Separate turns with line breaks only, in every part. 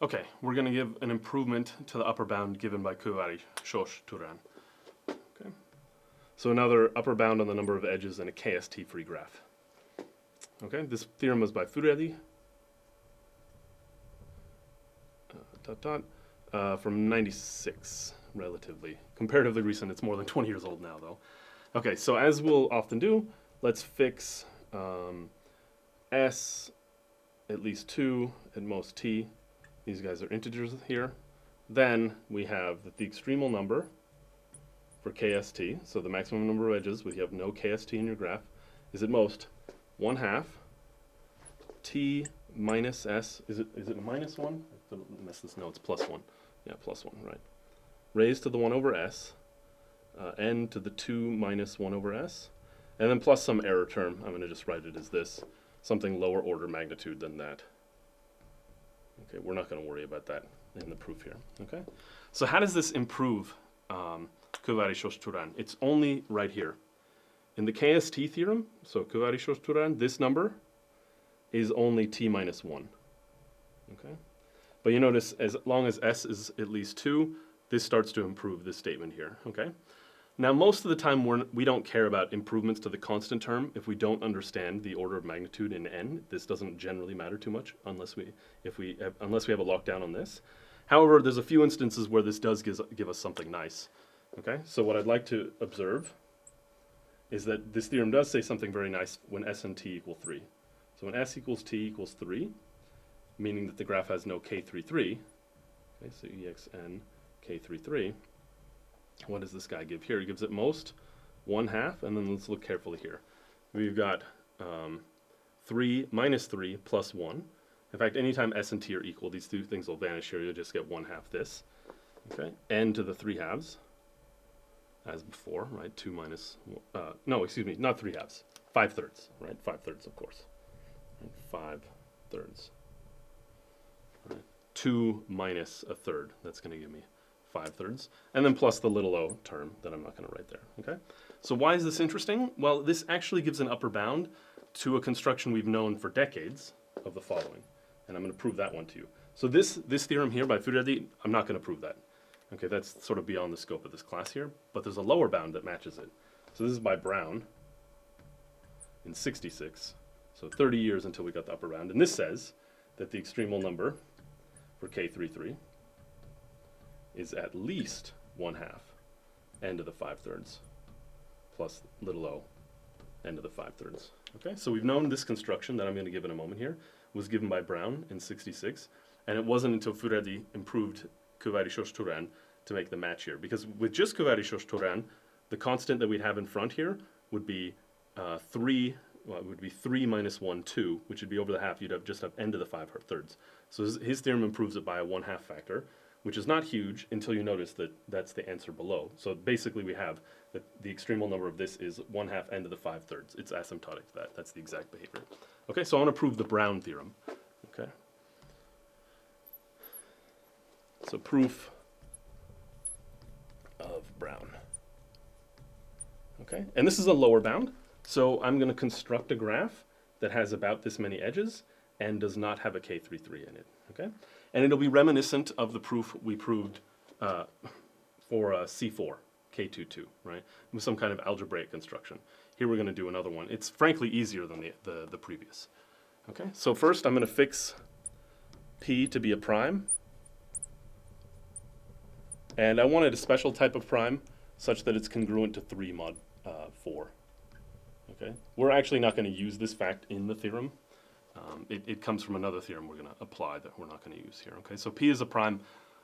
Okay, we're going to give an improvement to the upper bound given by Kuvari Shosh Turan. Okay. So another upper bound on the number of edges in a KST-free graph. Okay, this theorem was by Furedi from 96, comparatively recent. It's more than 20 years old now, though. Okay, so as we'll often do, let's fix s at least 2, at most t. These guys are integers here. Then we have that the extremal number for KST, so the maximum number of edges, when you have no KST in your graph, is at most 1/2 t minus s. Is it minus 1? I mess this. No, it's plus 1. Yeah, plus 1, right. Raised to the 1 over s, n to the 2 minus 1 over s, and then plus some error term. I'm going to just write it as this, something lower order magnitude than that. Okay, we're not going to worry about that in the proof here. Okay, so how does this improve Kuvari-Shosh Turan? It's only right here. In the KST theorem, so Kuvari-Shosh Turan, this number is only t minus 1. Okay, but you notice as long as s is at least 2, this starts to improve this statement here. Okay, now most of the time we don't care about improvements to the constant term if we don't understand the order of magnitude in n. This doesn't generally matter too much unless we have a lockdown on this. However, there's a few instances where this does give us something nice. Okay, so what I'd like to observe is that this theorem does say something very nice when s and t equal 3. So when s equals t equals 3, meaning that the graph has no k33, okay, so exn k33, what does this guy give here? He gives at most 1/2, and then let's look carefully here. We've got 3 minus 3 plus 1. In fact, anytime s and t are equal, these two things will vanish here. You'll just get 1/2 this. Okay, n to the 3/2, as before, right? 2 minus, no, excuse me, not 3/2, 5/3, right? 5/3, of course. Right? 5/3. Right? 2 minus 1/3, that's going to give me 5/3, and then plus the little o term that I'm not going to write there. Okay, so why is this interesting? Well, this actually gives an upper bound to a construction we've known for decades of the following, and I'm going to prove that one to you. So this theorem here by Furedi, I'm not going to prove that. Okay, that's sort of beyond the scope of this class here, but there's a lower bound that matches it. So this is by Brown in 66, so 30 years until we got the upper bound, and this says that the extremal number for K33 is at least 1/2 n to the 5/3 plus little o n to the 5/3. Okay, so we've known this construction that I'm going to give in a moment here was given by Brown in 66, and it wasn't until Furedi improved Kuvari-Shosh Turan to make the match here. Because with just Kuvari-Shosh Turan, the constant that we'd have in front here would be 3, well, it would be 3 minus 1, 2, which would be over the half. You'd just have n to the 5/3. So his theorem improves it by a 1/2 factor, which is not huge until you notice that that's the answer below. So basically we have that the extremal number of this is 1/2 n to the 5/3. It's asymptotic to that. That's the exact behavior. Okay, so I want to prove the Brown theorem. Okay. So proof of Brown. Okay, and this is a lower bound. So I'm going to construct a graph that has about this many edges and does not have a K33 in it. Okay, and it'll be reminiscent of the proof we proved for C4, K22, right? With some kind of algebraic construction. Here we're going to do another one. It's frankly easier than the previous. Okay, so first I'm going to fix P to be a prime. And I wanted a special type of prime such that it's congruent to 3 mod 4. Okay, we're actually not going to use this fact in the theorem. It comes from another theorem we're going to apply that we're not going to use here. Okay, so P is a prime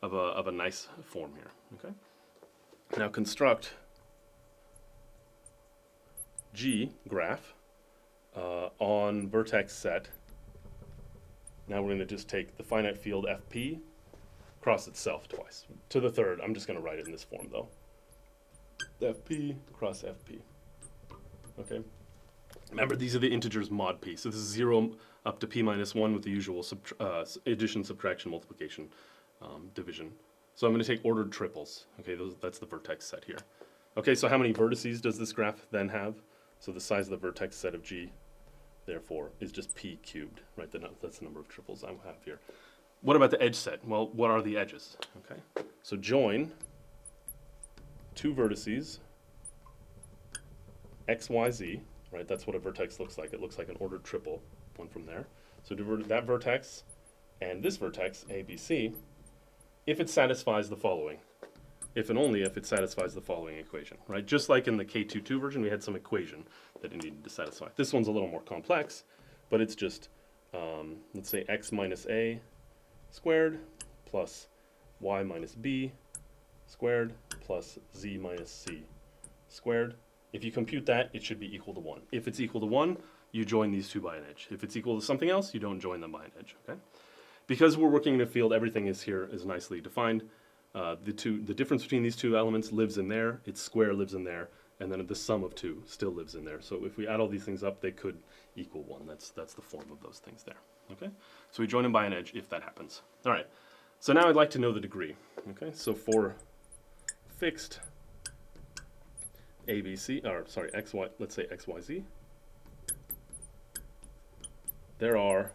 of a nice form here. Okay, now construct G graph on vertex set. Now we're going to just take the finite field FP, cross itself twice. To the third, I'm just going to write it in this form though. FP cross FP. Okay. Remember, these are the integers mod P. So this is 0 up to P minus 1 with the usual addition, subtraction, multiplication, division. So I'm going to take ordered triples. Okay, that's the vertex set here. Okay, so how many vertices does this graph then have? So the size of the vertex set of G, therefore, is just P cubed, right? That's the number of triples I have here. What about the edge set? Well, what are the edges? Okay, so join two vertices, x, y, z, right? That's what a vertex looks like. It looks like an ordered triple, one from there. So that vertex and this vertex, A, B, C, if it satisfies the following. If and only if it satisfies the following equation, right? Just like in the K22 version, we had some equation that it needed to satisfy. This one's a little more complex, but it's just, let's say x minus a squared plus y minus b squared plus z minus c squared. If you compute that, it should be equal to 1. If it's equal to 1, you join these two by an edge. If it's equal to something else, you don't join them by an edge, okay? Because we're working in a field, everything is nicely defined. The difference between these two elements lives in there, its square lives in there, and then the sum of two still lives in there. So if we add all these things up, they could equal 1. That's the form of those things there, okay? So we join them by an edge if that happens. All right, so now I'd like to know the degree, okay? So for fixed ABC, or sorry, XY, let's say XYZ, there are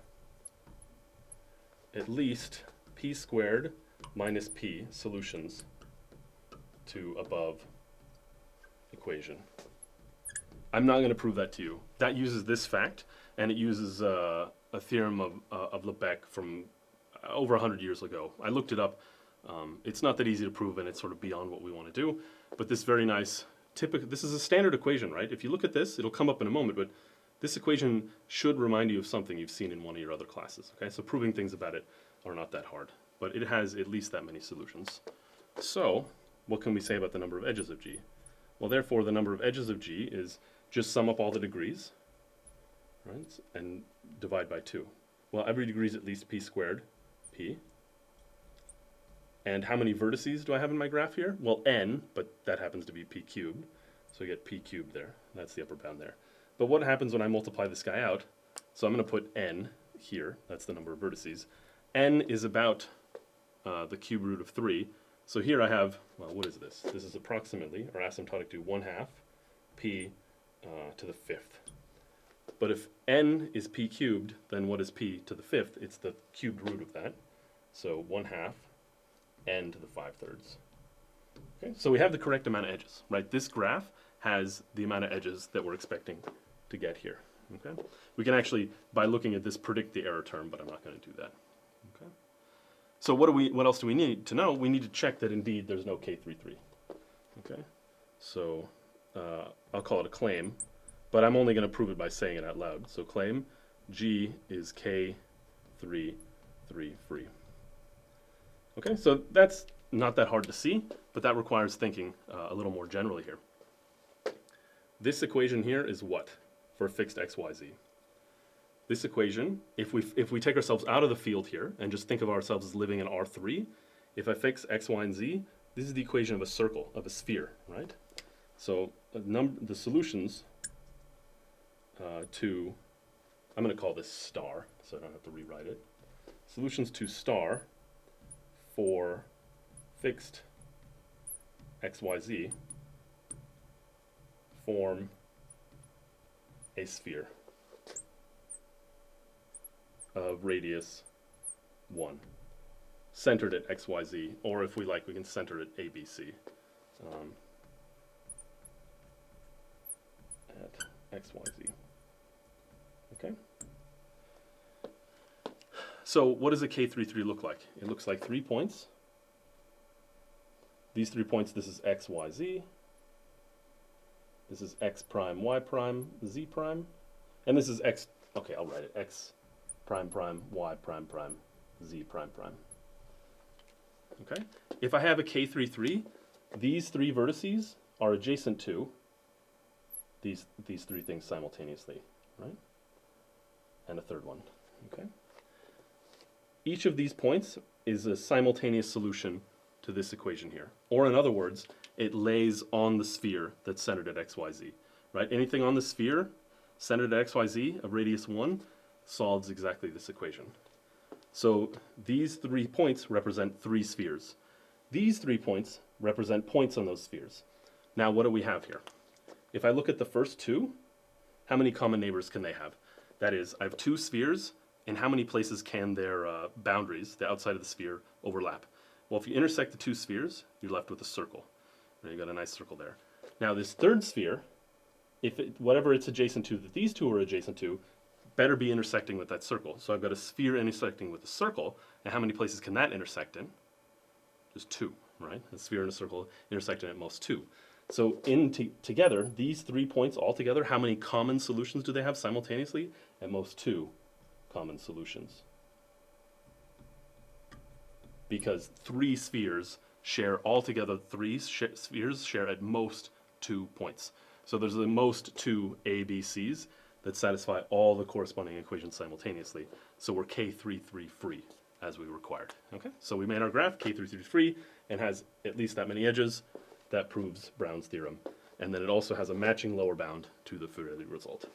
at least p squared minus p solutions to above equation. I'm not going to prove that to you. That uses this fact, and it uses a theorem of Lebesgue from over 100 years ago. I looked it up. It's not that easy to prove, and it's sort of beyond what we want to do. But this very nice, this is a standard equation, right? If you look at this, it'll come up in a moment, but this equation should remind you of something you've seen in one of your other classes, okay? So proving things about it are not that hard, but it has at least that many solutions. So what can we say about the number of edges of G? Well, therefore, the number of edges of G is just sum up all the degrees, right, and divide by 2. Well, every degree is at least p squared, p. And how many vertices do I have in my graph here? Well, n, but that happens to be p cubed. So I get p cubed there. That's the upper bound there. But what happens when I multiply this guy out? So I'm going to put n here. That's the number of vertices. N is about the cube root of 3. So here I have, well, what is this? This is approximately, or asymptotic to 1/2 p to the 5th. But if n is p cubed, then what is p to the 5th? It's the cubed root of that. So 1/2 n to the 5/3. Okay, so we have the correct amount of edges, right? This graph has the amount of edges that we're expecting to get here. Okay, we can actually, by looking at this, predict the error term, but I'm not going to do that. Okay, so what else do we need to know? We need to check that indeed there's no K33. Okay, so I'll call it a claim, but I'm only going to prove it by saying it out loud. So claim G is K33 free. Okay, so that's not that hard to see, but that requires thinking a little more generally here. This equation here is what for a fixed x, y, z? This equation, if we take ourselves out of the field here and just think of ourselves as living in R3, if I fix x, y, and z, this is the equation of a circle, of a sphere, right? So the solutions to, I'm going to call this star, so I don't have to rewrite it. Solutions to star for fixed x, y, z form a sphere of radius 1, centered at x, y, z, or if we like, we can center it a, b, c at x, y, z. Okay. So what does a K33 look like? It looks like 3 points. These 3 points, this is x, y, z. This is x prime, y prime, z prime. And this is x, okay, I'll write it, x prime prime, y prime prime, z prime prime. Okay? If I have a K33, these 3 vertices are adjacent to these 3 things simultaneously, right? And a third one, okay? Each of these points is a simultaneous solution to this equation here. Or in other words, it lays on the sphere that's centered at x, y, z, right? Anything on the sphere centered at x, y, z of radius 1 solves exactly this equation. So these 3 points represent 3 spheres. These 3 points represent points on those spheres. Now what do we have here? If I look at the first 2, how many common neighbors can they have? That is, I have 2 spheres, and how many places can their boundaries, the outside of the sphere, overlap? Well, if you intersect the two spheres, you're left with a circle. You got a nice circle there. Now this third sphere, whatever it's adjacent to that these two are adjacent to, better be intersecting with that circle. So I've got a sphere intersecting with a circle, and how many places can that intersect in? Just two, right? A sphere and a circle intersecting at most two. So together, these 3 points all together, how many common solutions do they have simultaneously? At most two common solutions. Because three spheres share altogether, spheres share at most 2 points. So there's at most two ABCs that satisfy all the corresponding equations simultaneously. So we're K33 free as we required. Okay, so we made our graph K33 free and has at least that many edges. That proves Brown's theorem. And then it also has a matching lower bound to the Furedi result.